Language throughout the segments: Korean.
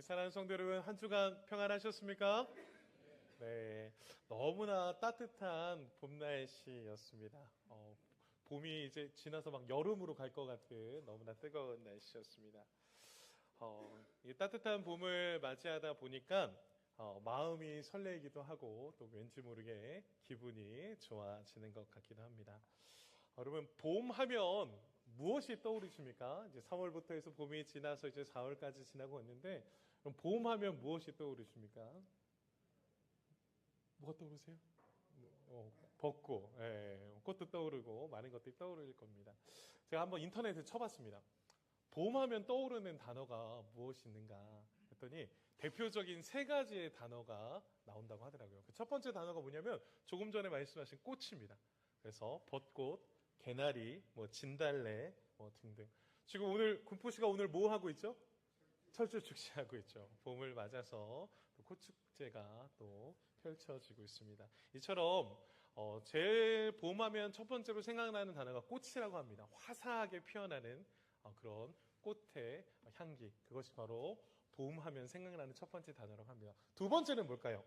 사랑하는 성도 여러분, 한 주간 평안하셨습니까? 네, 너무나 따뜻한 봄 날씨였습니다. 봄이 이제 지나서 막 여름으로 갈 것 같은 너무나 뜨거운 날씨였습니다. 이 따뜻한 봄을 맞이하다 보니까 마음이 설레기도 하고 또 왠지 모르게 기분이 좋아지는 것 같기도 합니다. 여러분, 봄 하면 무엇이 떠오르십니까? 이제 3월부터 해서 봄이 지나서 이제 4월까지 지나고 있는데, 그럼 봄 하면 무엇이 떠오르십니까? 뭐가 떠오르세요? 벚꽃, 꽃도 떠오르고 많은 것들이 떠오를 겁니다. 제가 한번 인터넷에 쳐봤습니다. 봄 하면 떠오르는 단어가 무엇이 있는가 했더니 대표적인 세 가지의 단어가 나온다고 하더라고요. 그 첫 번째 단어가 뭐냐면 조금 전에 말씀하신 꽃입니다. 그래서 벚꽃, 개나리, 진달래 등등. 지금 오늘 군포시가 오늘 뭐 하고 있죠? 철쭉 축제하고 있죠. 봄을 맞아서 또 꽃축제가 또 펼쳐지고 있습니다. 이처럼 제일 봄하면 첫 번째로 생각나는 단어가 꽃이라고 합니다. 화사하게 피어나는 그런 꽃의 향기, 그것이 바로 봄하면 생각나는 첫 번째 단어라고 합니다. 두 번째는 뭘까요?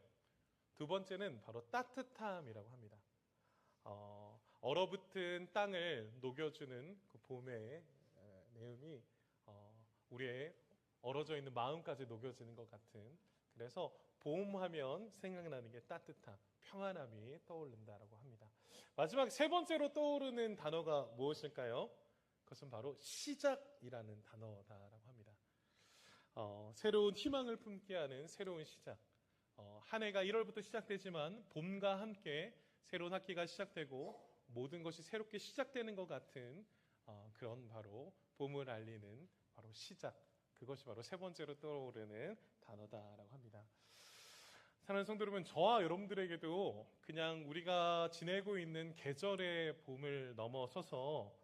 두 번째는 바로 따뜻함이라고 합니다. 얼어붙은 땅을 녹여주는 그 봄의 내음이 우리의 얼어져 있는 마음까지 녹여지는 것 같은, 그래서 봄하면 생각나는 게 따뜻함, 평안함이 떠오른다라고 합니다. 마지막 세 번째로 떠오르는 단어가 무엇일까요? 그것은 바로 시작이라는 단어다라고 합니다. 새로운 희망을 품게 하는 새로운 시작. 한 해가 1월부터 시작되지만 봄과 함께 새로운 학기가 시작되고 모든 것이 새롭게 시작되는 것 같은 그런 바로 봄을 알리는 바로 시작. 그것이 바로 세 번째로 떠오르는 단어다라고 합니다. 사랑하는 성도 여러분, 저와 여러분들에게도 그냥 우리가 지내고 있는 계절의 봄을 넘어서서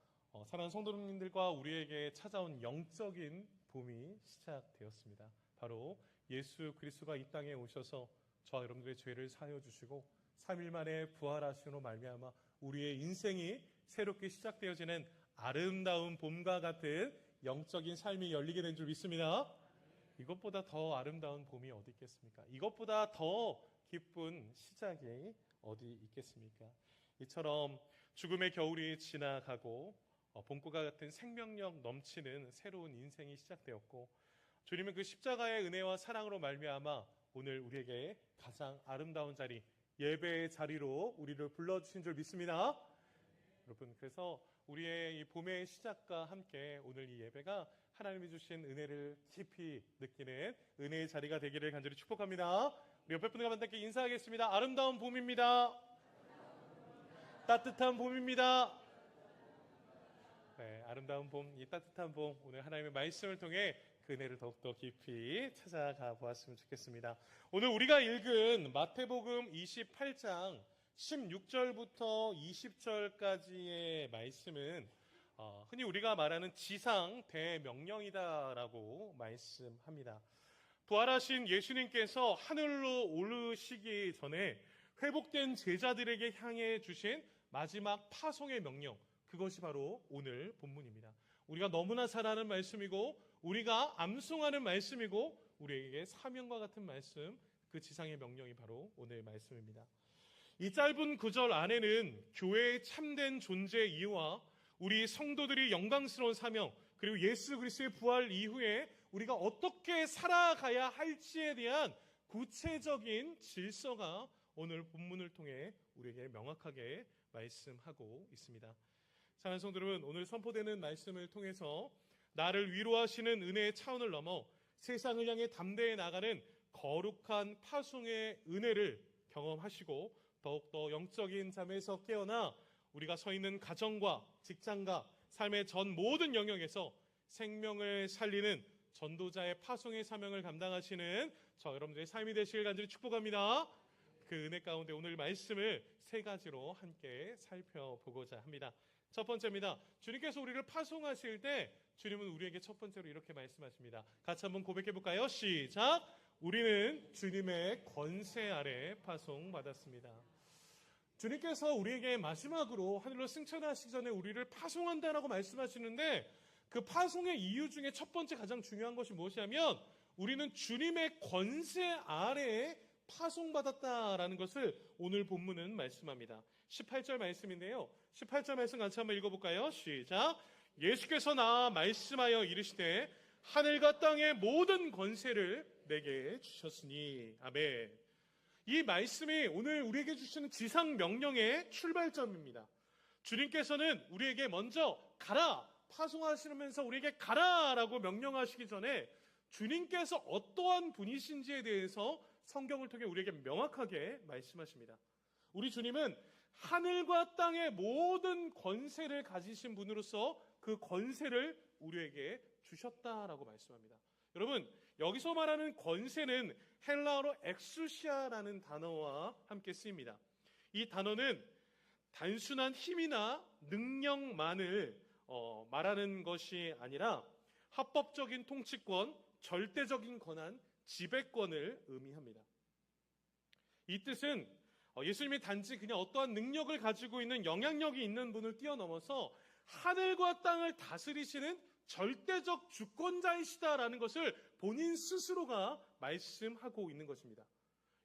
사랑하는 성도님들과 우리에게 찾아온 영적인 봄이 시작되었습니다. 바로 예수 그리스도가 이 땅에 오셔서 저와 여러분들의 죄를 사하여 주시고 3일 만에 부활하시므로 말미암아 우리의 인생이 새롭게 시작되어지는 아름다운 봄과 같은 영적인 삶이 열리게 된 줄 믿습니다. 이것보다 더 아름다운 봄이 어디 있겠습니까? 이것보다 더 기쁜 시작이 어디 있겠습니까? 이처럼 죽음의 겨울이 지나가고 봄꽃과 같은 생명력 넘치는 새로운 인생이 시작되었고, 주님은 그 십자가의 은혜와 사랑으로 말미암아 오늘 우리에게 가장 아름다운 자리, 예배의 자리로 우리를 불러주신 줄 믿습니다. 여러분, 그래서 우리의 이 봄의 시작과 함께 오늘 이 예배가 하나님이 주신 은혜를 깊이 느끼는 은혜의 자리가 되기를 간절히 축복합니다. 우리 옆에 분들과 함께 인사하겠습니다. 아름다운 봄입니다. 따뜻한 봄입니다. 네, 아름다운 봄, 이 따뜻한 봄, 오늘 하나님의 말씀을 통해 그 은혜를 더욱더 깊이 찾아가 보았으면 좋겠습니다. 오늘 우리가 읽은 마태복음 28장 16절부터 20절까지의 말씀은 흔히 우리가 말하는 지상 대명령이다라고 말씀합니다. 부활하신 예수님께서 하늘로 오르시기 전에 회복된 제자들에게 향해 주신 마지막 파송의 명령, 그것이 바로 오늘 본문입니다. 우리가 너무나 잘 아는 말씀이고 우리가 암송하는 말씀이고 우리에게 사명과 같은 말씀, 그 지상의 명령이 바로 오늘 말씀입니다. 이 짧은 구절 안에는 교회의 참된 존재 이유와 우리 성도들이 영광스러운 사명, 그리고 예수 그리스도의 부활 이후에 우리가 어떻게 살아가야 할지에 대한 구체적인 질서가 오늘 본문을 통해 우리에게 명확하게 말씀하고 있습니다. 사랑하는 성도 여러분, 오늘 선포되는 말씀을 통해서 나를 위로하시는 은혜의 차원을 넘어 세상을 향해 담대히 나가는 거룩한 파송의 은혜를 경험하시고 더욱더 영적인 잠에서 깨어나 우리가 서 있는 가정과 직장과 삶의 전 모든 영역에서 생명을 살리는 전도자의 파송의 사명을 감당하시는 저 여러분들의 삶이 되시길 간절히 축복합니다. 그 은혜 가운데 오늘 말씀을 세 가지로 함께 살펴보고자 합니다. 첫 번째입니다. 주님께서 우리를 파송하실 때 주님은 우리에게 첫 번째로 이렇게 말씀하십니다. 같이 한번 고백해 볼까요? 시작! 우리는 주님의 권세 아래 파송받았습니다. 주님께서 우리에게 마지막으로 하늘로 승천하시기 전에 우리를 파송한다라고 말씀하시는데, 그 파송의 이유 중에 첫 번째 가장 중요한 것이 무엇이냐면 우리는 주님의 권세 아래에 파송받았다라는 것을 오늘 본문은 말씀합니다. 18절 말씀인데요. 18절 말씀 같이 한번 읽어볼까요? 시작. 예수께서 나와 말씀하여 이르시되 하늘과 땅의 모든 권세를 내게 주셨으니. 아멘. 이 말씀이 오늘 우리에게 주시는 지상 명령의 출발점입니다. 주님께서는 우리에게 먼저 가라, 파송하시면서 우리에게 가라라고 명령하시기 전에 주님께서 어떠한 분이신지에 대해서 성경을 통해 우리에게 명확하게 말씀하십니다. 우리 주님은 하늘과 땅의 모든 권세를 가지신 분으로서 그 권세를 우리에게 주셨다라고 말씀합니다. 여러분, 여기서 말하는 권세는 헬라어로 엑수시아라는 단어와 함께 쓰입니다. 이 단어는 단순한 힘이나 능력만을 말하는 것이 아니라 합법적인 통치권, 절대적인 권한, 지배권을 의미합니다. 이 뜻은 예수님이 단지 그냥 어떠한 능력을 가지고 있는 영향력이 있는 분을 뛰어넘어서 하늘과 땅을 다스리시는 절대적 주권자이시다라는 것을 본인 스스로가 말씀하고 있는 것입니다.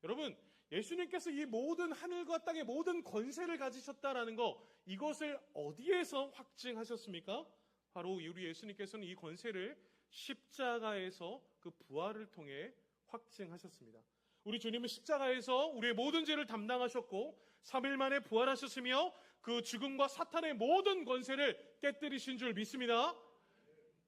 여러분, 예수님께서 이 모든 하늘과 땅의 모든 권세를 가지셨다라는 것, 이것을 어디에서 확증하셨습니까? 바로 우리 예수님께서는 이 권세를 십자가에서 그 부활을 통해 확증하셨습니다. 우리 주님은 십자가에서 우리의 모든 죄를 담당하셨고 3일 만에 부활하셨으며 그 죽음과 사탄의 모든 권세를 깨뜨리신 줄 믿습니다.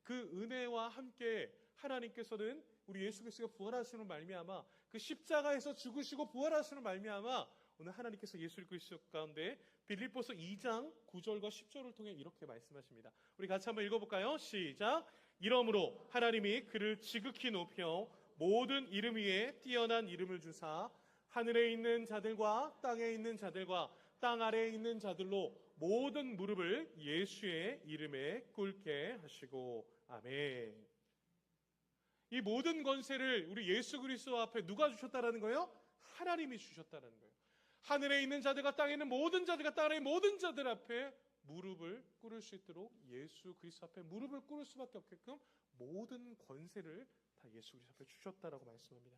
그 은혜와 함께 하나님께서는 우리 예수 그리스도가 부활하시는 말미암아 그 십자가에서 죽으시고 부활하시는 말미암아 오늘 하나님께서 예수 그리스도 가운데 빌립보서 2장 9절과 10절을 통해 이렇게 말씀하십니다. 우리 같이 한번 읽어볼까요? 시작. 이러므로 하나님이 그를 지극히 높여 모든 이름 위에 뛰어난 이름을 주사 하늘에 있는 자들과 땅에 있는 자들과 땅 아래에 있는 자들로 모든 무릎을 예수의 이름에 꿇게 하시고. 아멘. 이 모든 권세를 우리 예수 그리스도 앞에 누가 주셨다라는 거예요? 하나님이 주셨다는 거예요. 하늘에 있는 자들과 땅에 있는 모든 자들과 땅 아래의 모든 자들 앞에 무릎을 꿇을 수 있도록 예수 그리스도 앞에 무릎을 꿇을 수밖에 없게끔 모든 권세를 다 예수 그리스도 앞에 주셨다라고 말씀합니다.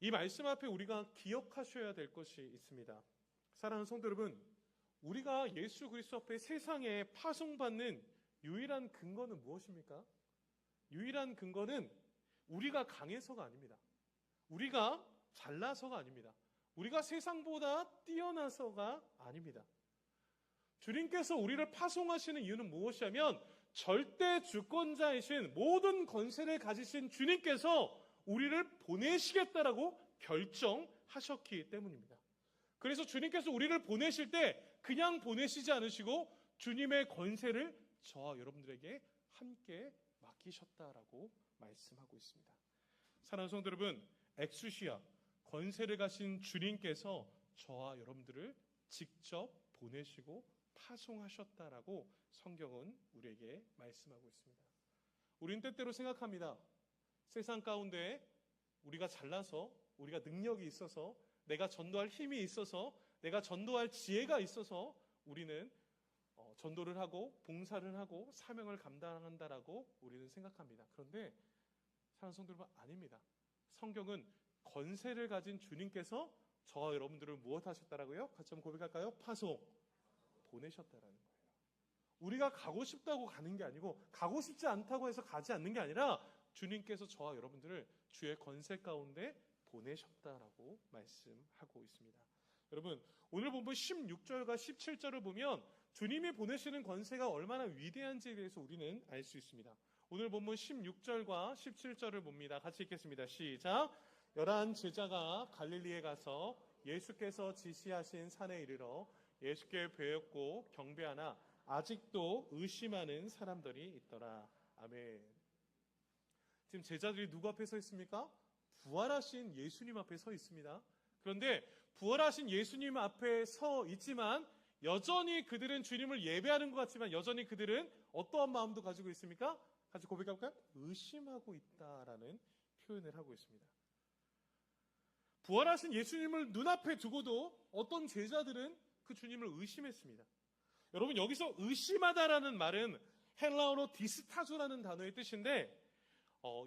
이 말씀 앞에 우리가 기억하셔야 될 것이 있습니다. 사랑하는 성도 여러분, 우리가 예수 그리스도 앞에 세상에 파송받는 유일한 근거는 무엇입니까? 유일한 근거는 우리가 강해서가 아닙니다. 우리가 잘나서가 아닙니다. 우리가 세상보다 뛰어나서가 아닙니다. 주님께서 우리를 파송하시는 이유는 무엇이냐면 절대 주권자이신 모든 권세를 가지신 주님께서 우리를 보내시겠다라고 결정하셨기 때문입니다. 그래서 주님께서 우리를 보내실 때 그냥 보내시지 않으시고 주님의 권세를 저와 여러분들에게 함께 맡기셨다라고 말씀하고 있습니다. 사랑하는 성도 여러분, 엑수시아 권세를 가신 주님께서 저와 여러분들을 직접 보내시고 파송하셨다라고 성경은 우리에게 말씀하고 있습니다. 우리는 때때로 생각합니다. 세상 가운데 우리가 잘나서, 우리가 능력이 있어서, 내가 전도할 힘이 있어서, 내가 전도할 지혜가 있어서 우리는 전도를 하고 봉사를 하고 사명을 감당한다라고 우리는 생각합니다. 그런데 사랑하는 성도 여러분, 아닙니다. 성경은 권세를 가진 주님께서 저와 여러분들을 무엇 하셨다라고요? 같이 한번 고백할까요? 파송, 보내셨다라는 거예요. 우리가 가고 싶다고 가는 게 아니고 가고 싶지 않다고 해서 가지 않는 게 아니라 주님께서 저와 여러분들을 주의 권세 가운데 보내셨다라고 말씀하고 있습니다. 여러분, 오늘 본문 16절과 17절을 보면 주님이 보내시는 권세가 얼마나 위대한지에 대해서 우리는 알 수 있습니다. 오늘 본문 16절과 17절을 봅니다. 같이 읽겠습니다. 시작. 11 제자가 갈릴리에 가서 예수께서 지시하신 산에 이르러 예수께 배웠고 경배하나 아직도 의심하는 사람들이 있더라. 아멘. 지금 제자들이 누구 앞에 서 있습니까? 부활하신 예수님 앞에 서 있습니다. 그런데 부활하신 예수님 앞에 서 있지만 여전히 그들은 주님을 예배하는 것 같지만 여전히 그들은 어떠한 마음도 가지고 있습니까? 같이 고백해볼까요? 의심하고 있다라는 표현을 하고 있습니다. 부활하신 예수님을 눈앞에 두고도 어떤 제자들은 그 주님을 의심했습니다. 여러분, 여기서 의심하다라는 말은 헬라어로 디스타조라는 단어의 뜻인데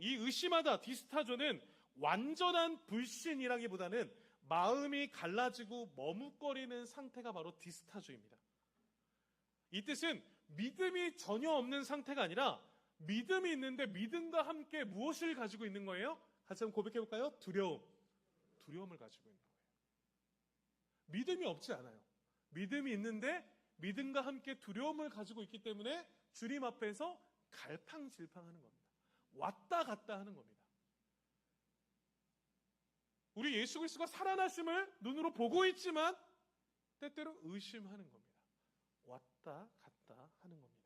이 의심하다, 디스타조는 완전한 불신이라기보다는 마음이 갈라지고 머뭇거리는 상태가 바로 디스타조입니다. 이 뜻은 믿음이 전혀 없는 상태가 아니라 믿음이 있는데 믿음과 함께 무엇을 가지고 있는 거예요? 같이 한번 고백해 볼까요? 두려움을 가지고 있는 거예요. 믿음이 없지 않아요. 믿음이 있는데 믿음과 함께 두려움을 가지고 있기 때문에 주님 앞에서 갈팡질팡하는 겁니다. 왔다 갔다 하는 겁니다. 우리 예수 그리스도가 살아나심을 눈으로 보고 있지만 때때로 의심하는 겁니다. 왔다 갔다 하는 겁니다.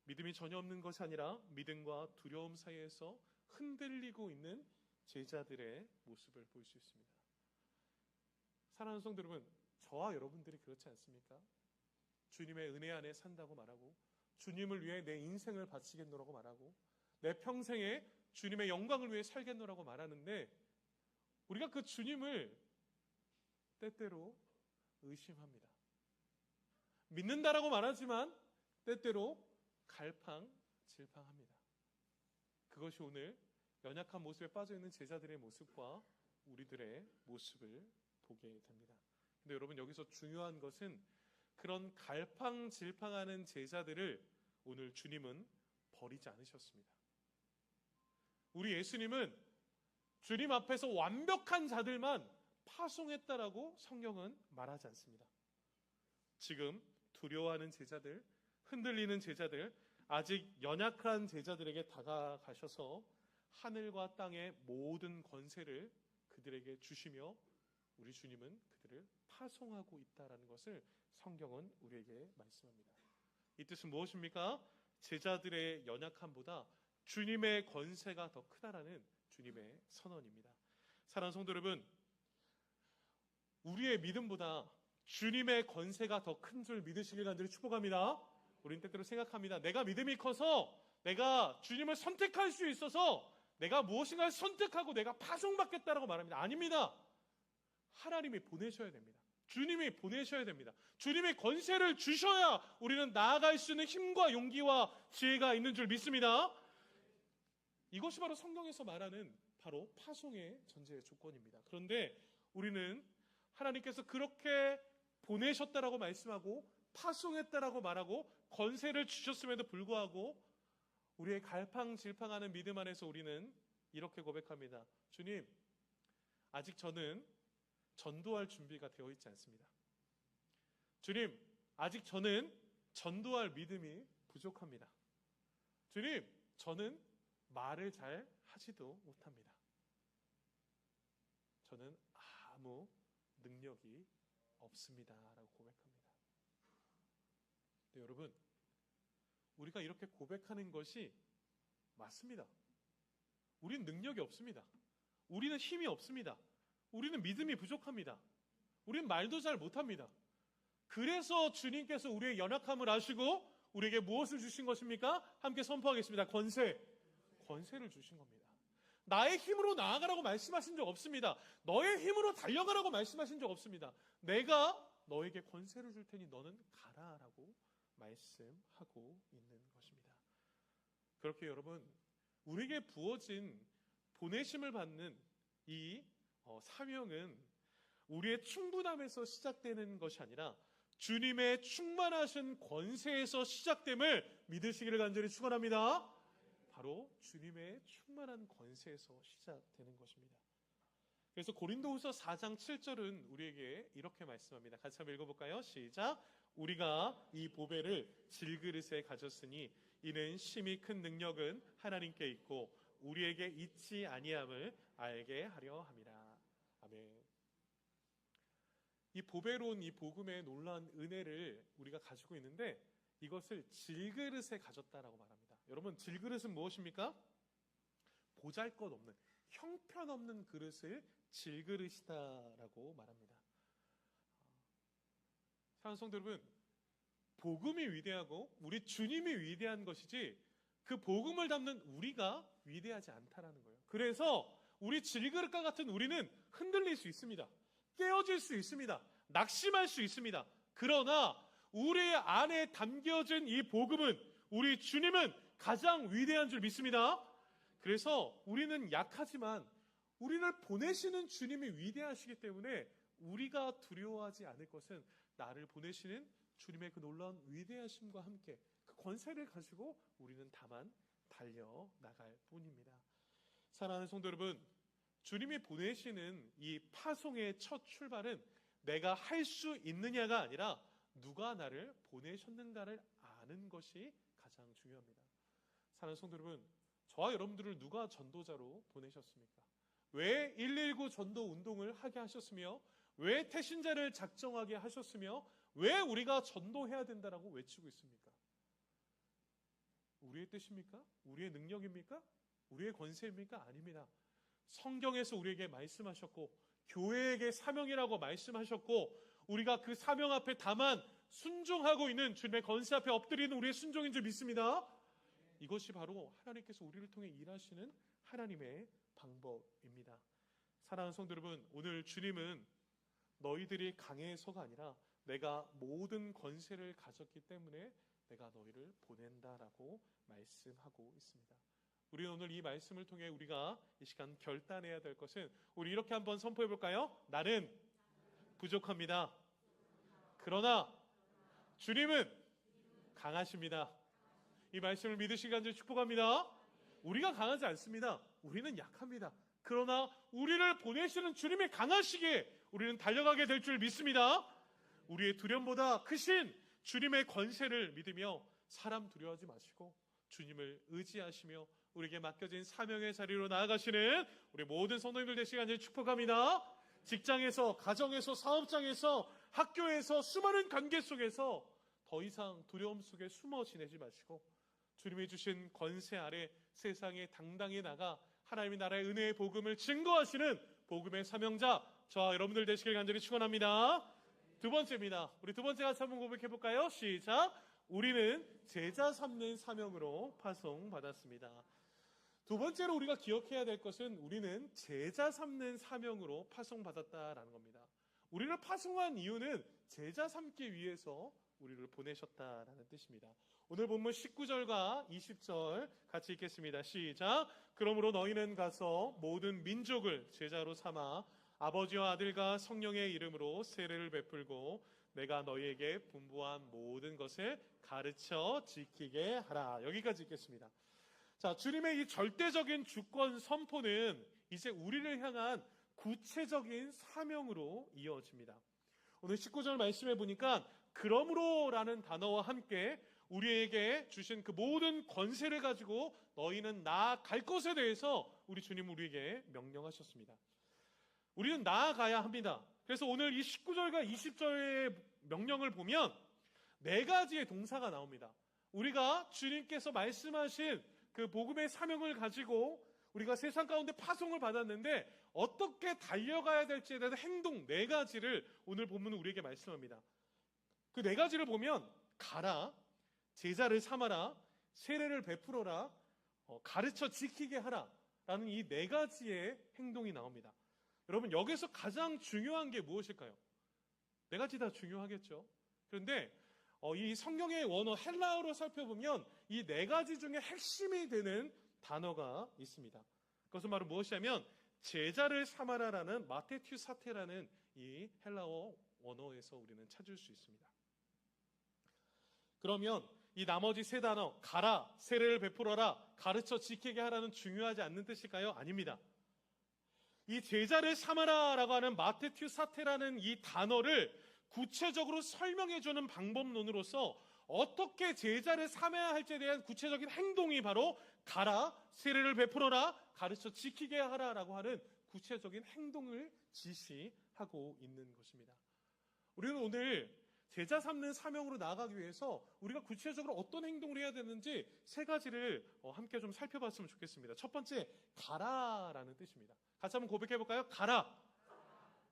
믿음이 전혀 없는 것이 아니라 믿음과 두려움 사이에서 흔들리고 있는 제자들의 모습을 볼 수 있습니다. 사랑하는 성도 여러분, 저와 여러분들이 그렇지 않습니까? 주님의 은혜 안에 산다고 말하고 주님을 위해 내 인생을 바치겠노라고 말하고 내 평생에 주님의 영광을 위해 살겠노라고 말하는데 우리가 그 주님을 때때로 의심합니다. 믿는다라고 말하지만 때때로 갈팡질팡합니다. 그것이 오늘 연약한 모습에 빠져있는 제자들의 모습과 우리들의 모습을 보게 됩니다. 근데 여러분, 여기서 중요한 것은 그런 갈팡질팡하는 제자들을 오늘 주님은 버리지 않으셨습니다. 우리 예수님은 주님 앞에서 완벽한 자들만 파송했다라고 성경은 말하지 않습니다. 지금 두려워하는 제자들, 흔들리는 제자들, 아직 연약한 제자들에게 다가가셔서 하늘과 땅의 모든 권세를 그들에게 주시며 우리 주님은 그들을 파송하고 있다라는 것을 성경은 우리에게 말씀합니다. 이 뜻은 무엇입니까? 제자들의 연약함보다 주님의 권세가 더 크다라는 주님의 선언입니다. 사랑하는 성도 여러분, 우리의 믿음보다 주님의 권세가 더 큰 줄 믿으시길 간절히 축복합니다. 우리는 때때로 생각합니다. 내가 믿음이 커서 내가 주님을 선택할 수 있어서 내가 무엇인가를 선택하고 내가 파송받겠다라고 말합니다. 아닙니다. 하나님이 보내셔야 됩니다. 주님이 보내셔야 됩니다. 주님의 권세를 주셔야 우리는 나아갈 수 있는 힘과 용기와 지혜가 있는 줄 믿습니다. 이것이 바로 성경에서 말하는 바로 파송의 전제 조건입니다. 그런데 우리는 하나님께서 그렇게 보내셨다라고 말씀하고 파송했다라고 말하고 권세를 주셨음에도 불구하고 우리의 갈팡질팡하는 믿음 안에서 우리는 이렇게 고백합니다. 주님, 아직 저는 전도할 준비가 되어 있지 않습니다. 주님, 아직 저는 전도할 믿음이 부족합니다. 주님, 저는 말을 잘 하지도 못합니다. 저는 아무 능력이 없습니다 라고 고백합니다. 네, 여러분, 우리가 이렇게 고백하는 것이 맞습니다. 우리는 능력이 없습니다. 우리는 힘이 없습니다. 우리는 믿음이 부족합니다. 우리는 말도 잘 못합니다. 그래서 주님께서 우리의 연약함을 아시고 우리에게 무엇을 주신 것입니까? 함께 선포하겠습니다. 권세를 주신 겁니다. 나의 힘으로 나아가라고 말씀하신 적 없습니다. 너의 힘으로 달려가라고 말씀하신 적 없습니다. 내가 너에게 권세를 줄 테니 너는 가라라고 말씀하고 있는 것입니다. 그렇게 여러분, 우리에게 부어진 보내심을 받는 이 사명은 우리의 충분함에서 시작되는 것이 아니라 주님의 충만하신 권세에서 시작됨을 믿으시기를 간절히 축원합니다. 바로 주님의 충만한 권세에서 시작되는 것입니다. 그래서 고린도후서 4장 7절은 우리에게 이렇게 말씀합니다. 같이 한번 읽어볼까요? 시작. 우리가 이 보배를 질그릇에 가졌으니 이는 심히 큰 능력은 하나님께 있고 우리에게 있지 아니함을 알게 하려 함이라. 아멘. 이 보배로운 이 복음의 놀라운 은혜를 우리가 가지고 있는데 이것을 질그릇에 가졌다라고 말합니다. 여러분, 질그릇은 무엇입니까? 보잘것없는, 형편없는 그릇을 질그릇이다라고 말합니다. 사랑하는 성도 여러분, 복음이 위대하고 우리 주님이 위대한 것이지 그 복음을 담는 우리가 위대하지 않다라는 거예요. 그래서 우리 질그릇과 같은 우리는 흔들릴 수 있습니다. 깨어질 수 있습니다. 낙심할 수 있습니다. 그러나 우리 안에 담겨진 이 복음은, 우리 주님은 가장 위대한 줄 믿습니다. 그래서 우리는 약하지만 우리를 보내시는 주님이 위대하시기 때문에 우리가 두려워하지 않을 것은 나를 보내시는 주님의 그 놀라운 위대하심과 함께 그 권세를 가지고 우리는 다만 달려나갈 뿐입니다. 사랑하는 성도 여러분, 주님이 보내시는 이 파송의 첫 출발은 내가 할 수 있느냐가 아니라 누가 나를 보내셨는가를 아는 것이 가장 중요합니다. 사랑하는 성도 여러분, 저와 여러분들을 누가 전도자로 보내셨습니까? 왜 119 전도 운동을 하게 하셨으며, 왜 태신자를 작정하게 하셨으며, 왜 우리가 전도해야 된다라고 외치고 있습니까? 우리의 뜻입니까? 우리의 능력입니까? 우리의 권세입니까? 아닙니다. 성경에서 우리에게 말씀하셨고, 교회에게 사명이라고 말씀하셨고, 우리가 그 사명 앞에 다만 순종하고 있는 주님의 권세 앞에 엎드리는 우리의 순종인 줄 믿습니다. 이것이 바로 하나님께서 우리를 통해 일하시는 하나님의 방법입니다. 사랑하는 성도 여러분, 오늘 주님은 너희들이 강해서가 아니라 내가 모든 권세를 가졌기 때문에 내가 너희를 보낸다라고 말씀하고 있습니다. 우리는 오늘 이 말씀을 통해 우리가 이 시간 결단해야 될 것은, 우리 이렇게 한번 선포해 볼까요? 나는 부족합니다. 그러나 주님은 강하십니다. 이 말씀을 믿으시기 간절히 축복합니다. 우리가 강하지 않습니다. 우리는 약합니다. 그러나 우리를 보내시는 주님이 강하시기에 우리는 달려가게 될 줄 믿습니다. 우리의 두려움보다 크신 주님의 권세를 믿으며 사람 두려워하지 마시고 주님을 의지하시며 우리에게 맡겨진 사명의 자리로 나아가시는 우리 모든 성도님들 되시기 간절히 축복합니다. 직장에서, 가정에서, 사업장에서, 학교에서, 수많은 관계 속에서 더 이상 두려움 속에 숨어 지내지 마시고 주님이 주신 권세 아래 세상에 당당히 나가 하나님의 나라의 은혜의 복음을 증거하시는 복음의 사명자, 저와 여러분들 되시길 간절히 축원합니다. 두 번째입니다. 우리 두 번째 같이 한번 고백해 볼까요? 시작. 우리는 제자 삼는 사명으로 파송받았습니다. 두 번째로 우리가 기억해야 될 것은 우리는 제자 삼는 사명으로 파송받았다라는 겁니다. 우리를 파송한 이유는 제자 삼기 위해서 우리를 보내셨다라는 뜻입니다. 오늘 본문 19절과 20절 같이 읽겠습니다. 시작. 그러므로 너희는 가서 모든 민족을 제자로 삼아 아버지와 아들과 성령의 이름으로 세례를 베풀고 내가 너희에게 분부한 모든 것을 가르쳐 지키게 하라. 여기까지 읽겠습니다. 자, 주님의 이 절대적인 주권 선포는 이제 우리를 향한 구체적인 사명으로 이어집니다. 오늘 19절 말씀해 보니까 그러므로라는 단어와 함께 우리에게 주신 그 모든 권세를 가지고 너희는 나아갈 것에 대해서 우리 주님은 우리에게 명령하셨습니다. 우리는 나아가야 합니다. 그래서 오늘 이 19절과 20절의 명령을 보면 네 가지의 동사가 나옵니다. 우리가 주님께서 말씀하신 그 복음의 사명을 가지고 우리가 세상 가운데 파송을 받았는데 어떻게 달려가야 될지에 대한 행동 네 가지를 오늘 본문은 우리에게 말씀합니다. 그 네 가지를 보면 가라, 제자를 삼아라, 세례를 베풀어라, 가르쳐 지키게 하라 라는 이 네 가지의 행동이 나옵니다. 여러분, 여기서 가장 중요한 게 무엇일까요? 네 가지 다 중요하겠죠. 그런데 이 성경의 원어 헬라어로 살펴보면 이 네 가지 중에 핵심이 되는 단어가 있습니다. 그것은 바로 무엇이냐면 제자를 삼아라라는 마테튜 사테라는 이 헬라어 원어에서 우리는 찾을 수 있습니다. 그러면 이 나머지 세 단어 가라, 세례를 베풀어라, 가르쳐 지키게 하라는 중요하지 않는 뜻일까요? 아닙니다. 이 제자를 삼아라라고 하는 마테튜 사테라는 이 단어를 구체적으로 설명해주는 방법론으로서 어떻게 제자를 삼아야 할지에 대한 구체적인 행동이 바로 가라, 세례를 베풀어라, 가르쳐 지키게 하라라고 하는 구체적인 행동을 지시하고 있는 것입니다. 우리는 오늘 제자 삼는 사명으로 나아가기 위해서 우리가 구체적으로 어떤 행동을 해야 되는지 세 가지를 함께 좀 살펴봤으면 좋겠습니다. 첫 번째, 가라라는 뜻입니다. 같이 한번 고백해 볼까요? 가라.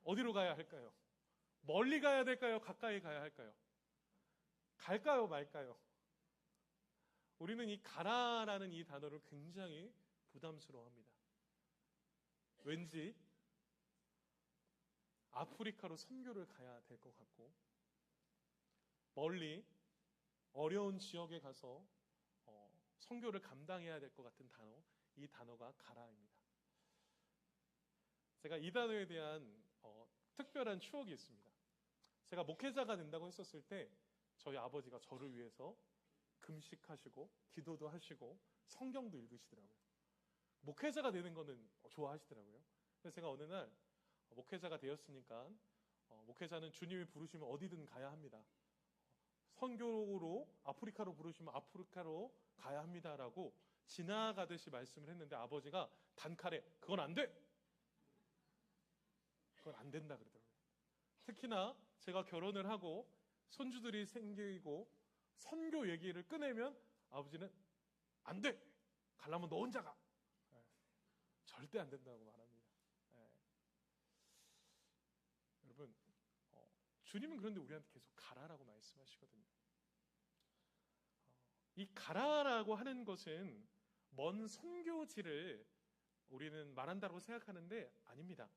어디로 가야 할까요? 멀리 가야 될까요? 가까이 가야 할까요? 갈까요? 말까요? 우리는 이 가라라는 이 단어를 굉장히 부담스러워합니다. 왠지 아프리카로 선교를 가야 될 것 같고 멀리 어려운 지역에 가서 선교를 감당해야 될 것 같은 단어, 이 단어가 가라입니다. 제가 이 단어에 대한 특별한 추억이 있습니다. 제가 목회자가 된다고 했었을 때 저희 아버지가 저를 위해서 금식하시고 기도도 하시고 성경도 읽으시더라고요. 목회자가 되는 거는 좋아하시더라고요. 그래서 제가 어느 날 목회자가 되었으니까 목회자는 주님이 부르시면 어디든 가야 합니다. 선교로 아프리카로 부르시면 아프리카로 가야 합니다라고 지나가듯이 말씀을 했는데 아버지가 단칼에 그건 안 돼! 그건 안 된다 그러더라고요. 특히나 제가 결혼을 하고 손주들이 생기고 선교 얘기를 꺼내면 아버지는 안 돼! 가려면 너 혼자 가! 절대 안 된다고 말합니다. 여러분, 주님은 그런데 우리한테 계속 가라라고 말씀하시거든요. 이 가라라고 하는 것은 먼 선교지를 우리는 말한다고 생각하는데 아닙니다.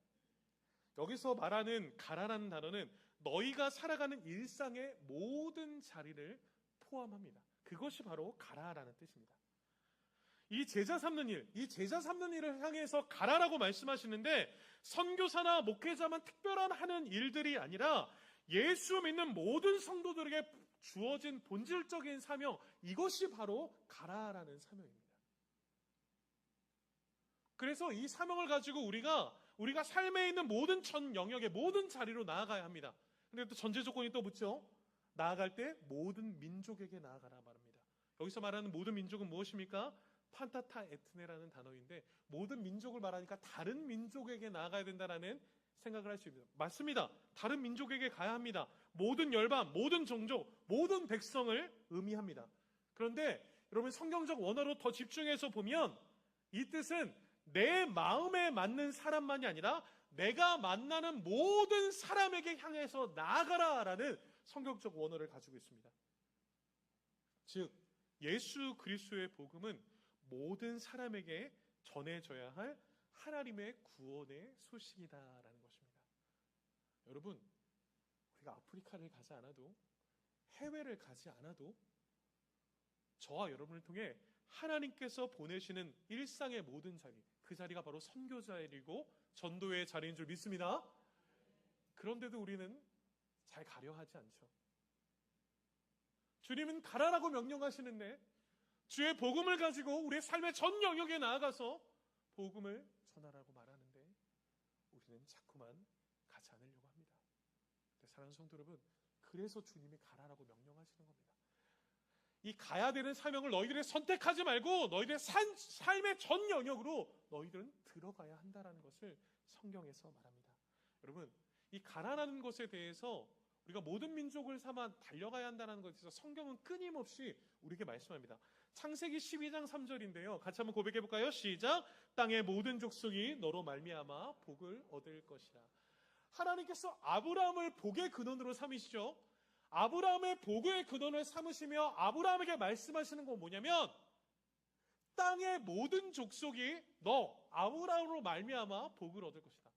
여기서 말하는 가라라는 단어는 너희가 살아가는 일상의 모든 자리를 포함합니다. 그것이 바로 가라라는 뜻입니다. 이 제자 삼는 일, 이 제자 삼는 일을 향해서 가라라고 말씀하시는데 선교사나 목회자만 특별한 하는 일들이 아니라 예수 믿는 모든 성도들에게 주어진 본질적인 사명, 이것이 바로 가라라는 사명입니다. 그래서 이 사명을 가지고 우리가 삶에 있는 모든 전 영역의 모든 자리로 나아가야 합니다. 근데 또 전제 조건이 또 붙죠. 나아갈 때 모든 민족에게 나아가라 말합니다. 여기서 말하는 모든 민족은 무엇입니까? 판타타 에트네라는 단어인데 모든 민족을 말하니까 다른 민족에게 나아가야 된다라는 생각을 할 수 있습니다. 맞습니다. 다른 민족에게 가야 합니다. 모든 열방, 모든 종족, 모든 백성을 의미합니다. 그런데 여러분 성경적 원어로 더 집중해서 보면 이 뜻은 내 마음에 맞는 사람만이 아니라 내가 만나는 모든 사람에게 향해서 나아가라라는 성경적 원어를 가지고 있습니다. 즉 예수 그리스도의 복음은 모든 사람에게 전해져야 할 하나님의 구원의 소식이다라는 것입니다. 여러분, 우리가 아프리카를 가지 않아도 해외를 가지 않아도 저와 여러분을 통해 하나님께서 보내시는 일상의 모든 자리, 그 자리가 바로 선교 자리이고 전도의 자리인 줄 믿습니다. 그런데도 우리는 잘 가려 하지 않죠. 주님은 가라라고 명령하시는데 주의 복음을 가지고 우리의 삶의 전 영역에 나아가서 복음을 전하라고 말하는데 우리는 자꾸만 가지 않으려고 합니다. 사랑하는 성도 여러분, 그래서 주님이 가라라고 명령하시는 겁니다. 이 가야 되는 사명을 너희들이 선택하지 말고 너희들의 삶의 전 영역으로 너희들은 들어가야 한다는 것을 성경에서 말합니다. 여러분, 이 가라라는 것에 대해서 우리가 모든 민족을 삼아 달려가야 한다는 것에 대해서 성경은 끊임없이 우리에게 말씀합니다. 창세기 12장 3절인데요. 같이 한번 고백해 볼까요? 시작. 땅의 모든 족속이 너로 말미암아 복을 얻을 것이라. 하나님께서 아브라함을 복의 근원으로 삼으시죠. 아브라함의 복의 근원을 삼으시며 아브라함에게 말씀하시는 건 뭐냐면 땅의 모든 족속이 너 아브라함으로 말미암아 복을 얻을 것이다.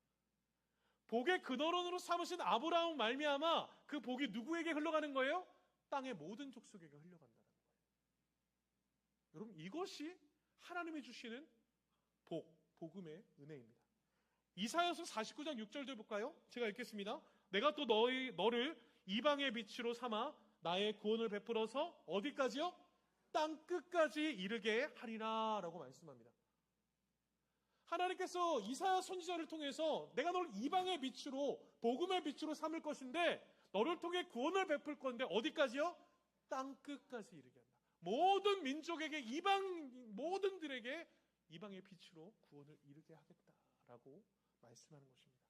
복의 근원으로 삼으신 아브라함 말미암아 그 복이 누구에게 흘러가는 거예요? 땅의 모든 족속에게 흘러간다는 거예요. 여러분, 이것이 하나님이 주시는 복음의 은혜입니다. 이사야서 49장 6절도 볼까요? 제가 읽겠습니다. 내가 또 너를 이방의 빛으로 삼아 나의 구원을 베풀어서 어디까지요? 땅 끝까지 이르게 하리라 라고 말씀합니다. 하나님께서 이사야 선지자를 통해서 내가 너를 이방의 빛으로 복음의 빛으로 삼을 것인데 너를 통해 구원을 베풀 건데 어디까지요? 땅 끝까지 이르게 한다. 모든 민족에게 모든들에게 이방의 빛으로 구원을 이르게 하겠다라고 말씀하는 것입니다.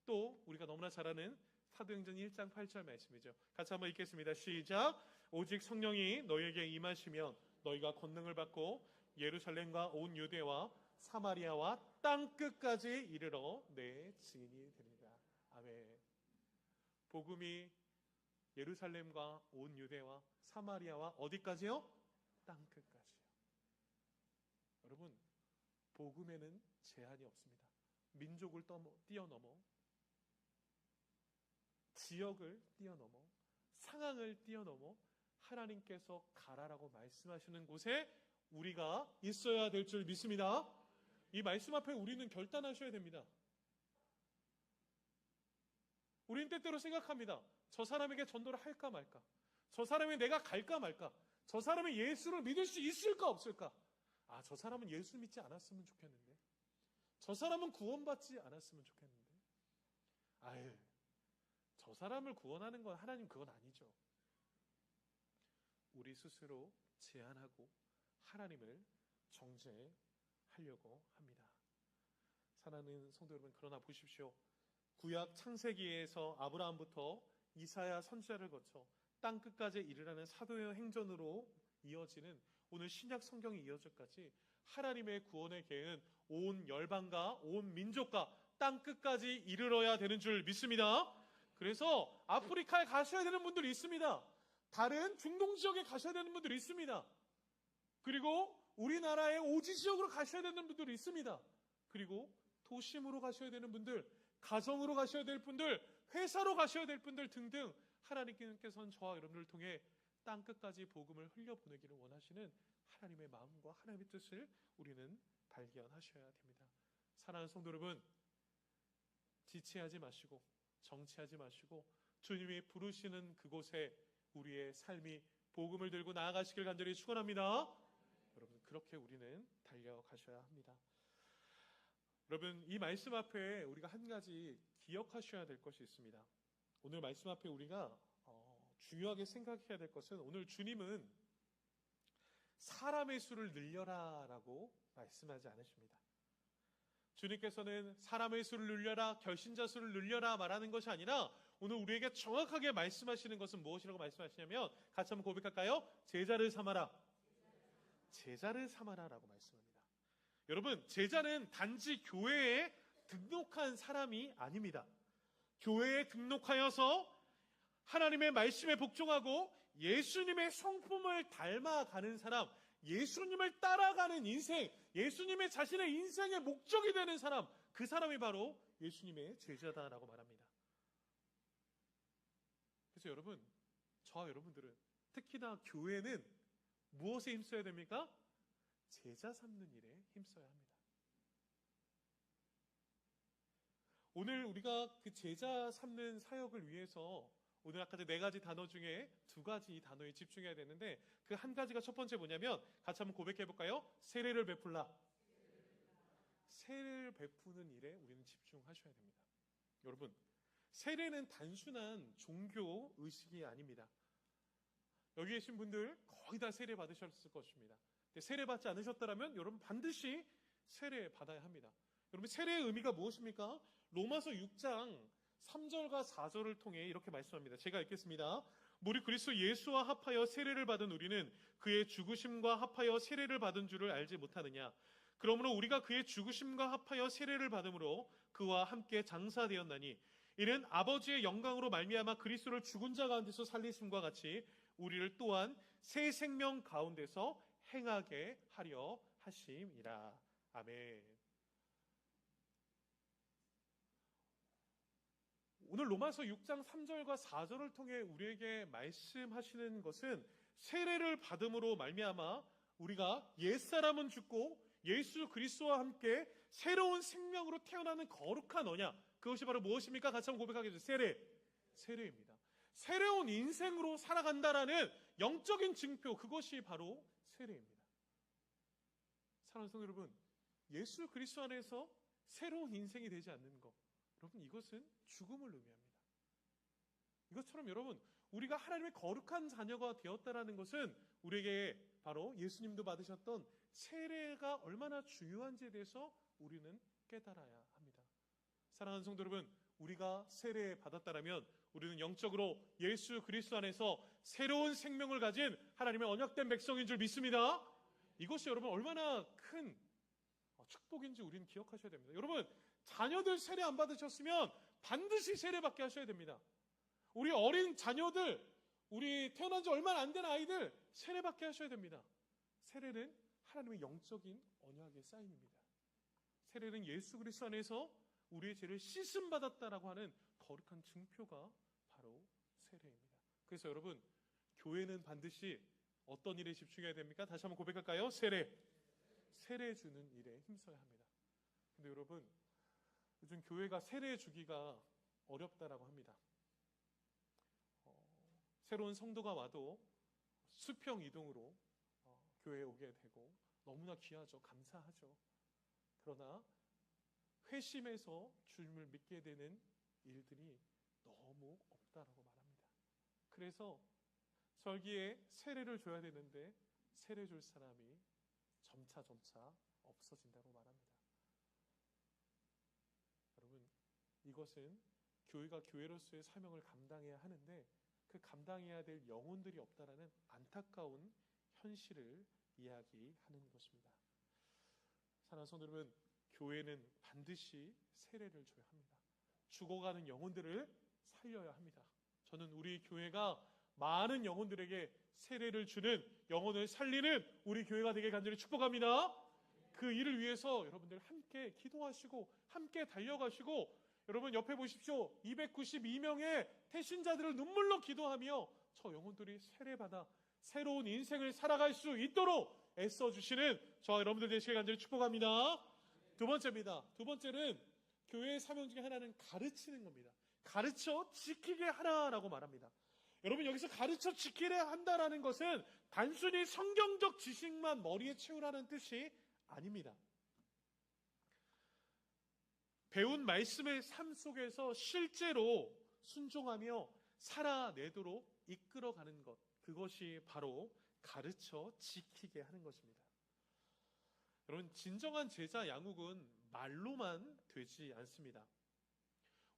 또 우리가 너무나 잘 아는 사도행전 1장 8절 말씀이죠. 같이 한번 읽겠습니다. 시작. 오직 성령이 너희에게 임하시면 너희가 권능을 받고 예루살렘과 온 유대와 사마리아와 땅 끝까지 이르러 내 증인이 되리라. 아멘. 복음이 예루살렘과 온 유대와 사마리아와 어디까지요? 땅 끝까지요. 여러분, 복음에는 제한이 없습니다. 민족을 뛰어넘어 지역을 뛰어넘어 상황을 뛰어넘어 하나님께서 가라라고 말씀하시는 곳에 우리가 있어야 될 줄 믿습니다. 이 말씀 앞에 우리는 결단하셔야 됩니다. 우리는 때때로 생각합니다. 저 사람에게 전도를 할까 말까? 저 사람에게 내가 갈까 말까? 저 사람이 예수를 믿을 수 있을까 없을까? 아, 저 사람은 예수 믿지 않았으면 좋겠는데. 저 사람은 구원받지 않았으면 좋겠는데. 아유, 저 사람을 구원하는 건 하나님 그건 아니죠. 우리 스스로 제안하고 하나님을 정죄하려고 합니다. 사랑하는 성도 여러분, 그러나 보십시오. 구약 창세기에서 아브라함부터 이사야 선지자를 거쳐 땅 끝까지 이르라는 사도의 행전으로 이어지는 오늘 신약 성경이 이어져까지 하나님의 구원의 계획은 온 열방과 온 민족과 땅 끝까지 이르러야 되는 줄 믿습니다. 그래서 아프리카에 가셔야 되는 분들이 있습니다. 다른 중동 지역에 가셔야 되는 분들이 있습니다. 그리고 우리나라의 오지 지역으로 가셔야 되는 분들이 있습니다. 그리고 도심으로 가셔야 되는 분들, 가정으로 가셔야 될 분들, 회사로 가셔야 될 분들 등등 하나님께서는 저와 여러분을 통해 땅 끝까지 복음을 흘려보내기를 원하시는 하나님의 마음과 하나님의 뜻을 우리는 발견하셔야 됩니다. 사랑하는 성도 여러분, 지체하지 마시고 정체하지 마시고 주님이 부르시는 그곳에 우리의 삶이 복음을 들고 나아가시길 간절히 축원합니다. 여러분, 그렇게 우리는 달려가셔야 합니다. 여러분, 이 말씀 앞에 우리가 한 가지 기억하셔야 될 것이 있습니다. 오늘 말씀 앞에 우리가 중요하게 생각해야 될 것은, 오늘 주님은 사람의 수를 늘려라 라고 말씀하지 않으십니다. 주님께서는 사람의 수를 늘려라, 결신자 수를 늘려라 말하는 것이 아니라 오늘 우리에게 정확하게 말씀하시는 것은 무엇이라고 말씀하시냐면, 같이 한번 고백할까요? 제자를 삼아라. 제자를 삼아라 라고 말씀합니다. 여러분, 제자는 단지 교회에 등록한 사람이 아닙니다. 교회에 등록하여서 하나님의 말씀에 복종하고 예수님의 성품을 닮아가는 사람, 예수님을 따라가는 인생, 예수님의 자신의 인생의 목적이 되는 사람, 그 사람이 바로 예수님의 제자다라고 말합니다. 그래서 여러분, 저와 여러분들은 특히나 교회는 무엇에 힘써야 됩니까? 제자 삼는 일에 힘써야 합니다. 오늘 우리가 그 제자 삼는 사역을 위해서 오늘 아까 네 가지 단어 중에 두 가지 단어에 집중해야 되는데, 그 한 가지가 첫 번째 뭐냐면, 같이 한번 고백해 볼까요? 세례를 베풀라. 세례를 베푸는 일에 우리는 집중하셔야 됩니다. 여러분, 세례는 단순한 종교 의식이 아닙니다. 여기 계신 분들 거의 다 세례 받으셨을 것입니다. 근데 세례 받지 않으셨다면 여러분 반드시 세례 받아야 합니다. 여러분, 세례의 의미가 무엇입니까? 로마서 6장 3절과 4절을 통해 이렇게 말씀합니다. 제가 읽겠습니다. 무릇 그리스도 예수와 합하여 세례를 받은 우리는 그의 죽으심과 합하여 세례를 받은 줄을 알지 못하느냐? 그러므로 우리가 그의 죽으심과 합하여 세례를 받음으로 그와 함께 장사되었나니, 이는 아버지의 영광으로 말미암아 그리스도를 죽은 자 가운데서 살리심과 같이 우리를 또한 새 생명 가운데서 행하게 하려 하심이라. 아멘. 오늘 로마서 6장 3절과 4절을 통해 우리에게 말씀하시는 것은, 세례를 받음으로 말미암아 우리가 옛사람은 죽고 예수 그리스도와 함께 새로운 생명으로 태어나는 거룩한 언약, 그것이 바로 무엇입니까? 같이 한번 고백하겠습니다. 세례입니다. 새로운 인생으로 살아간다라는 영적인 증표, 그것이 바로 세례입니다. 사랑하는 성도 여러분, 예수 그리스도 안에서 새로운 인생이 되지 않는 것, 여러분, 이것은 죽음을 의미합니다. 이것처럼 여러분, 우리가 하나님의 거룩한 자녀가 되었다라는 것은 우리에게 바로 예수님도 받으셨던 세례가 얼마나 중요한지에 대해서 우리는 깨달아야 합니다. 사랑하는 성도 여러분, 우리가 세례 받았다라면 우리는 영적으로 예수 그리스도 안에서 새로운 생명을 가진 하나님의 언약된 백성인 줄 믿습니다. 이것이 여러분 얼마나 큰 축복인지 우리는 기억하셔야 됩니다. 여러분, 자녀들 세례 안 받으셨으면 반드시 세례 받게 하셔야 됩니다. 우리 어린 자녀들, 우리 태어난 지 얼마 안 된 아이들 세례 받게 하셔야 됩니다. 세례는 하나님의 영적인 언약의 사인입니다. 세례는 예수 그리스도 안에서 우리의 죄를 씻음 받았다라고 하는 거룩한 증표가 바로 세례입니다. 그래서 여러분, 교회는 반드시 어떤 일에 집중해야 됩니까? 다시 한번 고백할까요? 세례 주는 일에 힘써야 합니다. 근데 여러분, 요즘 교회가 세례 주기가 어렵다라고 합니다. 새로운 성도가 와도 수평 이동으로 교회에 오게 되고 너무나 귀하죠. 감사하죠. 그러나 회심해서 주님을 믿게 되는 일들이 너무 없다라고 말합니다. 그래서 절기에 세례를 줘야 되는데 세례 줄 사람이 점차 없어진다고 말합니다. 여러분, 이것은 교회가 교회로서의 사명을 감당해야 하는데 그 감당해야 될 영혼들이 없다라는 안타까운 현실을 이야기하는 것입니다. 사랑하는 성도 여러분, 교회는 반드시 세례를 줘야 합니다. 죽어가는 영혼들을 살려야 합니다. 저는 우리 교회가 많은 영혼들에게 세례를 주는, 영혼을 살리는 우리 교회가 되게 간절히 축복합니다. 그 일을 위해서 여러분들 함께 기도하시고 함께 달려가시고, 여러분 옆에 보십시오. 292명의 태신자들을 눈물로 기도하며 저 영혼들이 세례받아 새로운 인생을 살아갈 수 있도록 애써주시는 저와 여러분들 되시길 간절히 축복합니다. 두 번째입니다. 두 번째는 교회의 사명 중에 하나는 가르치는 겁니다. 가르쳐 지키게 하라라고 말합니다. 여러분, 여기서 가르쳐 지키려 한다라는 것은 단순히 성경적 지식만 머리에 채우라는 뜻이 아닙니다. 배운 말씀의 삶 속에서 실제로 순종하며 살아내도록 이끌어가는 것, 그것이 바로 가르쳐 지키게 하는 것입니다. 여러분, 진정한 제자 양육은 말로만 되지 않습니다.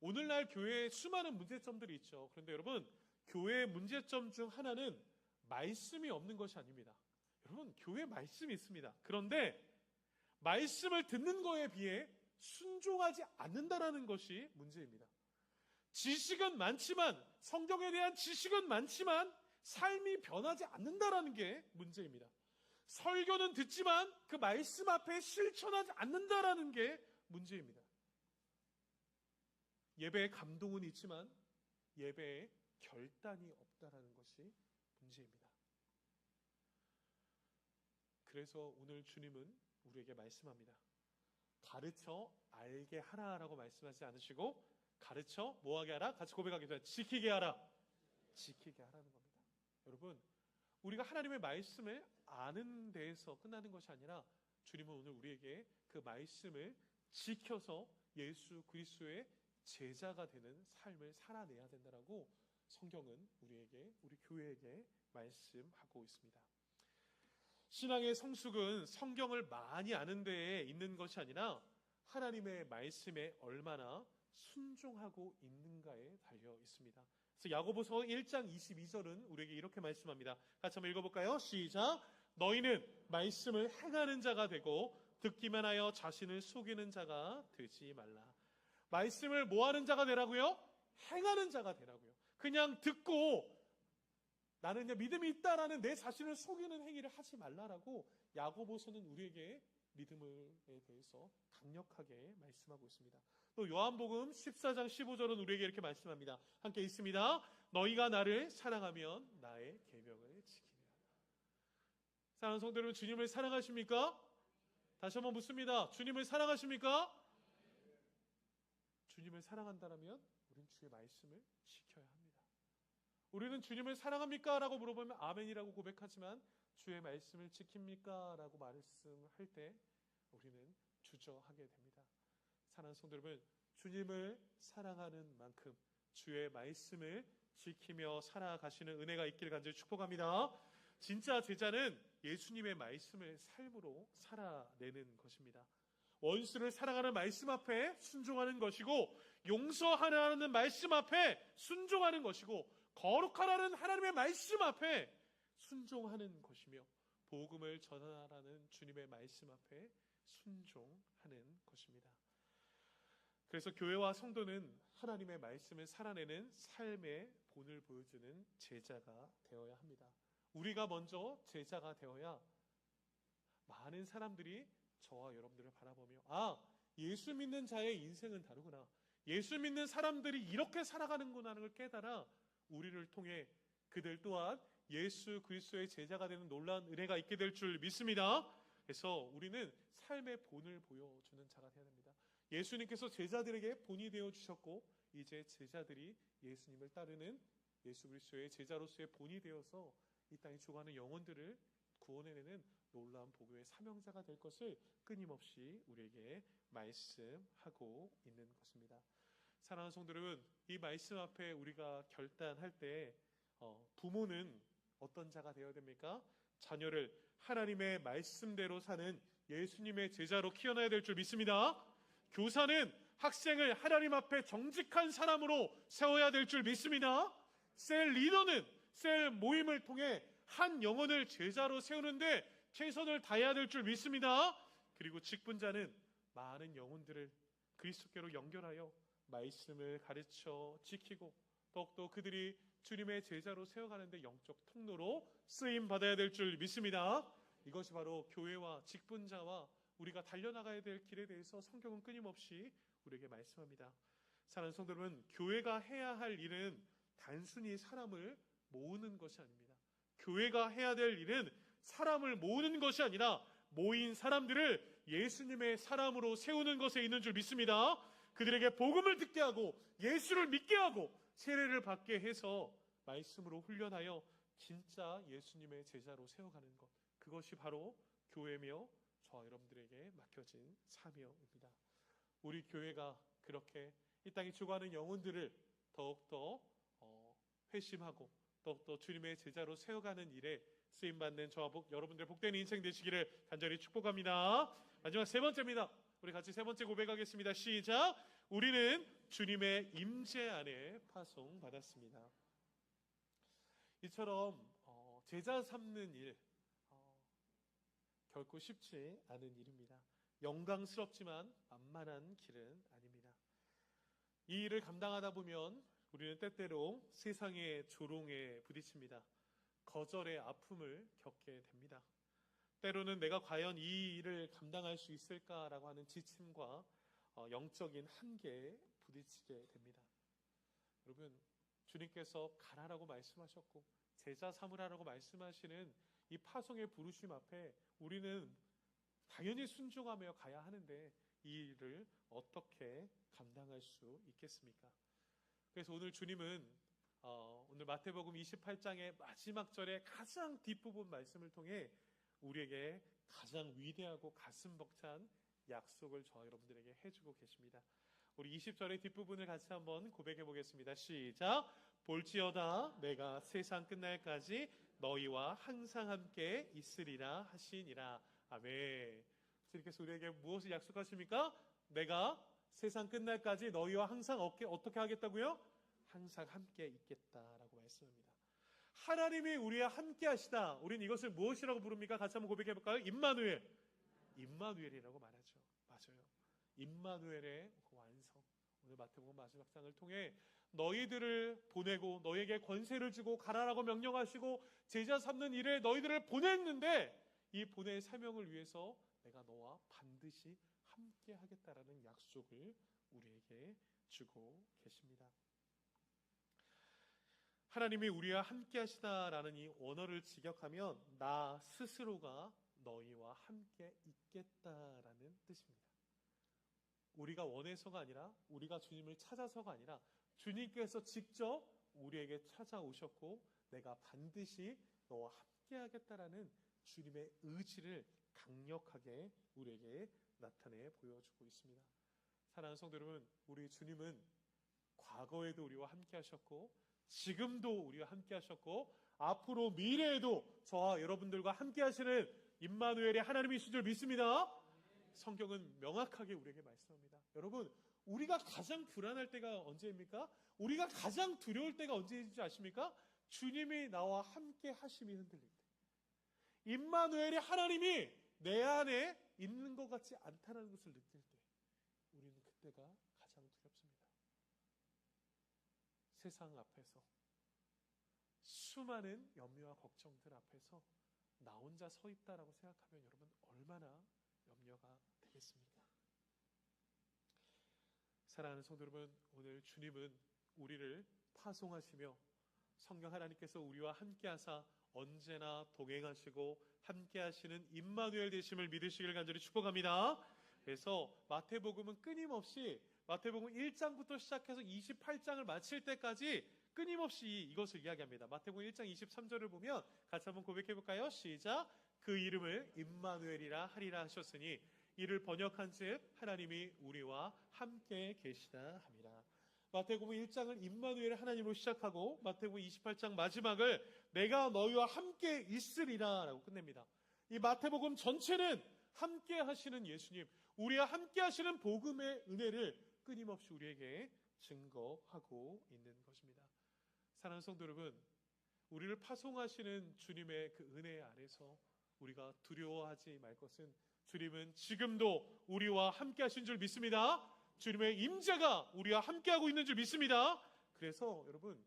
오늘날 교회에 수많은 문제점들이 있죠. 그런데 여러분, 교회의 문제점 중 하나는 말씀이 없는 것이 아닙니다. 여러분, 교회에 말씀이 있습니다. 그런데 말씀을 듣는 거에 비해 순종하지 않는다라는 것이 문제입니다. 지식은 많지만, 성경에 대한 지식은 많지만 삶이 변하지 않는다라는 게 문제입니다. 설교는 듣지만 그 말씀 앞에 실천하지 않는다라는 게 문제입니다. 예배에 감동은 있지만 예배에 결단이 없다라는 것이 문제입니다. 그래서 오늘 주님은 우리에게 말씀합니다. 가르쳐 알게 하라라고 말씀하지 않으시고 가르쳐 뭐하게 하라? 같이 고백하겠습니다. 지키게 하라. 지키게 하라는 겁니다. 여러분, 우리가 하나님의 말씀을 아는 데에서 끝나는 것이 아니라 주님은 오늘 우리에게 그 말씀을 지켜서 예수 그리스도의 제자가 되는 삶을 살아내야 된다라고 성경은 우리에게, 우리 교회에게 말씀하고 있습니다. 신앙의 성숙은 성경을 많이 아는 데에 있는 것이 아니라 하나님의 말씀에 얼마나 순종하고 있는가에 달려 있습니다. 그래서 야고보서 1장 22절은 우리에게 이렇게 말씀합니다. 같이 한번 읽어볼까요? 시작! 너희는 말씀을 행하는 자가 되고 듣기만 하여 자신을 속이는 자가 되지 말라. 말씀을 뭐 하는 자가 되라고요? 행하는 자가 되라고요. 그냥 듣고 나는 그냥 믿음이 있다라는 내 자신을 속이는 행위를 하지 말라라고 야고보서는 우리에게 믿음에 대해서 강력하게 말씀하고 있습니다. 또 요한복음 14장 15절은 우리에게 이렇게 말씀합니다. 함께 읽습니다. 너희가 나를 사랑하면 나의 계명을 지키리라. 사랑하는 성도 여러분, 주님을 사랑하십니까? 다시 한번 묻습니다. 주님을 사랑하십니까? 주님을 사랑한다면 우리는 주의 말씀을 지켜야 합니다. 우리는 주님을 사랑합니까? 라고 물어보면 아멘이라고 고백하지만 주의 말씀을 지킵니까? 라고 말씀할 때 우리는 주저하게 됩니다. 사랑하는 성도 여러분, 주님을 사랑하는 만큼 주의 말씀을 지키며 살아가시는 은혜가 있기를 간절히 축복합니다. 진짜 제자는 예수님의 말씀을 삶으로 살아내는 것입니다. 원수를 사랑하는 말씀 앞에 순종하는 것이고, 용서하라는 말씀 앞에 순종하는 것이고, 거룩하라는 하나님의 말씀 앞에 순종하는 것이며, 복음을 전하라는 주님의 말씀 앞에 순종하는 것입니다. 그래서 교회와 성도는 하나님의 말씀을 살아내는 삶의 본을 보여주는 제자가 되어야 합니다. 우리가 먼저 제자가 되어야 많은 사람들이 저와 여러분들을 바라보며 예수 믿는 자의 인생은 다르구나, 예수 믿는 사람들이 이렇게 살아가는구나 하는 걸 깨달아 우리를 통해 그들 또한 예수 그리스도의 제자가 되는 놀라운 은혜가 있게 될 줄 믿습니다. 그래서 우리는 삶의 본을 보여주는 자가 되어야 됩니다. 예수님께서 제자들에게 본이 되어주셨고 이제 제자들이 예수님을 따르는 예수 그리스도의 제자로서의 본이 되어서 이 땅에 죽어가는 영혼들을 구원해내는 놀라운 복음의 사명자가 될 것을 끊임없이 우리에게 말씀하고 있는 것입니다. 사랑하는 성도 여러분, 이 말씀 앞에 우리가 결단할 때 부모는 어떤 자가 되어야 됩니까? 자녀를 하나님의 말씀대로 사는 예수님의 제자로 키워놔야 될 줄 믿습니다. 교사는 학생을 하나님 앞에 정직한 사람으로 세워야 될 줄 믿습니다. 셀 리더는 셀 모임을 통해 한 영혼을 제자로 세우는데 최선을 다해야 될 줄 믿습니다. 그리고 직분자는 많은 영혼들을 그리스도께로 연결하여 말씀을 가르쳐 지키고 더욱더 그들이 주님의 제자로 세워가는데 영적 통로로 쓰임 받아야 될 줄 믿습니다. 이것이 바로 교회와 직분자와 우리가 달려나가야 될 길에 대해서 성경은 끊임없이 우리에게 말씀합니다. 사랑하는 성도 여러분, 교회가 해야 할 일은 단순히 사람을 모으는 것이 아닙니다. 교회가 해야 될 일은 사람을 모으는 것이 아니라 모인 사람들을 예수님의 사람으로 세우는 것에 있는 줄 믿습니다. 그들에게 복음을 듣게 하고 예수를 믿게 하고 세례를 받게 해서 말씀으로 훈련하여 진짜 예수님의 제자로 세워가는 것, 그것이 바로 교회며 저와 여러분들에게 맡겨진 사명입니다. 우리 교회가 그렇게 이 땅에 죽어가는 영혼들을 더욱더 회심하고 더욱더 주님의 제자로 세워가는 일에 쓰임받는 저와 여러분들 복된 인생 되시기를 간절히 축복합니다. 마지막 세 번째입니다. 우리 같이 세 번째 고백하겠습니다. 시작. 우리는 주님의 임재 안에 파송받았습니다. 이처럼 제자 삼는 일 결코 쉽지 않은 일입니다. 영광스럽지만 만만한 길은 아닙니다. 이 일을 감당하다 보면 우리는 때때로 세상의 조롱에 부딪힙니다. 거절의 아픔을 겪게 됩니다. 때로는 내가 과연 이 일을 감당할 수 있을까라고 하는 지침과 영적인 한계에 부딪히게 됩니다. 여러분, 주님께서 가라라고 말씀하셨고 제자 삼으라고 말씀하시는 이 파송의 부르심 앞에 우리는 당연히 순종하며 가야 하는데 이 일을 어떻게 감당할 수 있겠습니까? 그래서 오늘 주님은 오늘 마태복음 28장의 마지막 절의 가장 뒷부분 말씀을 통해 우리에게 가장 위대하고 가슴 벅찬 약속을 저와 여러분들에게 해주고 계십니다. 우리 20절의 뒷부분을 같이 한번 고백해 보겠습니다. 시작. 볼지어다 내가 세상 끝날까지 너희와 항상 함께 있으리라 하시니라. 아멘. 주님께서 우리에게 무엇을 약속하십니까? 내가 세상 끝날까지 너희와 항상 어떻게 하겠다고요? 항상 함께 있겠다라고 말씀합니다. 하나님이 우리와 함께 하시다. 우리는 이것을 무엇이라고 부릅니까? 같이 한번 고백해 볼까요? 임마누엘. 임마누엘이라고 말하죠. 맞아요. 임마누엘의 완성. 오늘 마태복음 마지막 장을 통해 너희들을 보내고 너희에게 권세를 주고 가라라고 명령하시고 제자 삼는 일에 너희들을 보냈는데 이 보낼 사명을 위해서 내가 너와 반드시 함께 하겠다라는 약속을 우리에게 주고 계십니다. 하나님이 우리와 함께 하시다라는 이 언어를 직역하면 나 스스로가 너희와 함께 있겠다라는 뜻입니다. 우리가 원해서가 아니라 우리가 주님을 찾아서가 아니라 주님께서 직접 우리에게 찾아오셨고 내가 반드시 너와 함께 하겠다라는 주님의 의지를 강력하게 우리에게 나타내 보여주고 있습니다. 사랑하는 성도 여러분, 우리 주님은 과거에도 우리와 함께 하셨고 지금도 우리와 함께 하셨고 앞으로 미래에도 저와 여러분들과 함께 하시는 임마누엘의 하나님이신 줄 믿습니다. 성경은 명확하게 우리에게 말씀합니다. 여러분, 우리가 가장 불안할 때가 언제입니까? 우리가 가장 두려울 때가 언제인지 아십니까? 주님이 나와 함께 하심이 흔들릴 때. 임마누엘의 하나님이 내 안에 있는 것 같지 않다는 것을 느낄 때 우리는 그때가 가장 두렵습니다. 세상 앞에서 수많은 염려와 걱정들 앞에서 나 혼자 서 있다라고 생각하면 여러분 얼마나 염려가 되겠습니까? 사랑하는 성도 여러분, 오늘 주님은 우리를 파송하시며 성령 하나님께서 우리와 함께하사 언제나 동행하시고 함께하시는 임마누엘 되심을 믿으시길 간절히 축복합니다. 그래서 마태복음은 끊임없이 마태복음 1장부터 시작해서 28장을 마칠 때까지 끊임없이 이것을 이야기합니다. 마태복음 1장 23절을 보면 같이 한번 고백해 볼까요? 시작. 그 이름을 임마누엘이라 하리라 하셨으니 이를 번역한즉 하나님이 우리와 함께 계시다 함이라. 마태복음 1장을 임마누엘 하나님으로 시작하고 마태복음 28장 마지막을 내가 너희와 함께 있으리라 라고 끝냅니다. 이 마태복음 전체는 함께 하시는 예수님, 우리와 함께 하시는 복음의 은혜를 끊임없이 우리에게 증거하고 있는 것입니다. 사랑하는 성도 여러분, 우리를 파송하시는 주님의 그 은혜 아래서 우리가 두려워하지 말 것은 주님은 지금도 우리와 함께 하신 줄 믿습니다. 주님의 임재가 우리와 함께하고 있는 줄 믿습니다. 그래서 여러분,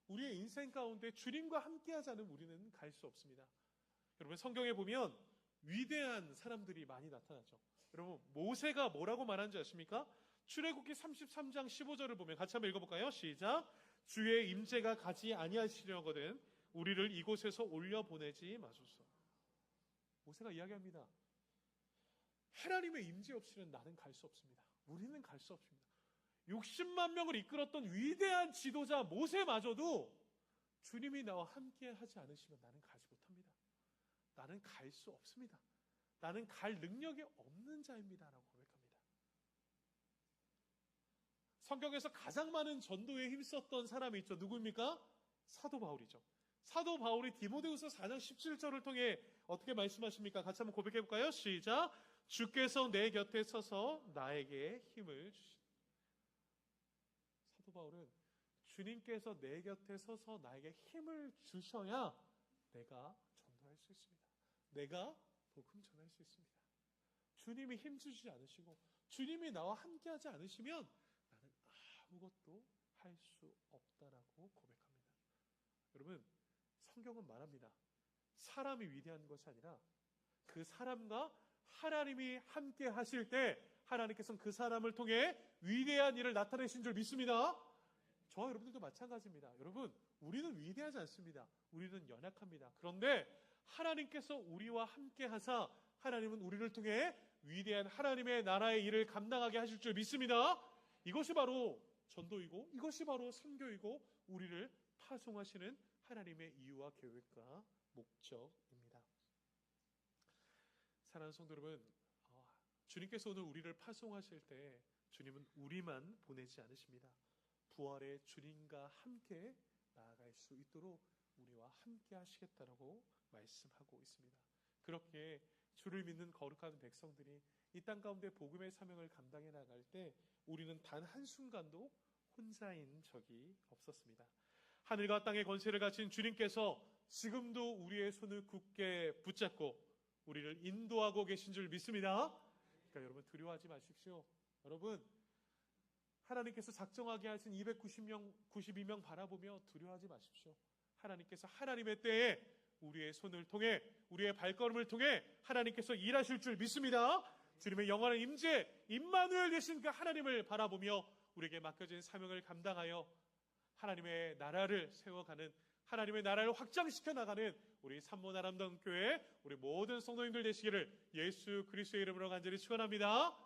우리의 인생 가운데 주님과 함께하지 않으면 우리는 갈 수 없습니다. 여러분, 성경에 보면 위대한 사람들이 많이 나타나죠. 여러분, 모세가 뭐라고 말하는지 아십니까? 출애굽기 33장 15절을 보면 같이 한번 읽어볼까요? 시작. 주의 임재가 가지 아니하시려거든 우리를 이곳에서 올려보내지 마소서. 모세가 이야기합니다. 하나님의 임재 없이는 나는 갈 수 없습니다. 우리는 갈 수 없습니다. 60만 명을 이끌었던 위대한 지도자 모세마저도 주님이 나와 함께 하지 않으시면 나는 가지 못합니다. 나는 갈 수 없습니다. 나는 갈 능력이 없는 자입니다 라고 고백합니다. 성경에서 가장 많은 전도에 힘썼던 사람이 있죠. 누구입니까? 사도 바울이죠. 사도 바울이 디모데후서 4장 17절을 통해 어떻게 말씀하십니까? 같이 한번 고백해 볼까요? 시작. 주께서 내 곁에 서서 나에게 힘을 주시다. 사도 바울은 주님께서 내 곁에 서서 나에게 힘을 주셔야 내가 전도할 수 있습니다. 내가 복음 전할 수 있습니다. 주님이 힘 주시지 않으시고 주님이 나와 함께하지 않으시면 나는 아무것도 할 수 없다라고 고백합니다. 여러분, 성경은 말합니다. 사람이 위대한 것이 아니라 그 사람과 하나님이 함께 하실 때 하나님께서는 그 사람을 통해 위대한 일을 나타내신 줄 믿습니다. 저와 여러분들도 마찬가지입니다. 여러분, 우리는 위대하지 않습니다. 우리는 연약합니다. 그런데 하나님께서 우리와 함께 하사 하나님은 우리를 통해 위대한 하나님의 나라의 일을 감당하게 하실 줄 믿습니다. 이것이 바로 전도이고 이것이 바로 선교이고 우리를 파송하시는 하나님의 이유와 계획과 목적입니다. 사랑하는 성도 여러분, 주님께서 오늘 우리를 파송하실 때 주님은 우리만 보내지 않으십니다. 부활의 주님과 함께 나아갈 수 있도록 우리와 함께 하시겠다라고 말씀하고 있습니다. 그렇게 주를 믿는 거룩한 백성들이 이 땅 가운데 복음의 사명을 감당해 나갈 때 우리는 단 한순간도 혼자인 적이 없었습니다. 하늘과 땅의 권세를 가진 주님께서 지금도 우리의 손을 굳게 붙잡고 우리를 인도하고 계신 줄 믿습니다. 그러니까 여러분, 두려워하지 마십시오. 여러분, 하나님께서 작정하게 하신 292명 바라보며 두려워하지 마십시오. 하나님께서 하나님의 때에 우리의 손을 통해 우리의 발걸음을 통해 하나님께서 일하실 줄 믿습니다. 주님의 영원한 임재 임마누엘 되신 그 하나님을 바라보며 우리에게 맡겨진 사명을 감당하여 하나님의 나라를 세워가는, 하나님의 나라를 확장시켜 나가는 우리 산모 아름다운 교회 우리 모든 성도님들 되시기를 예수 그리스도의 이름으로 간절히 축원합니다.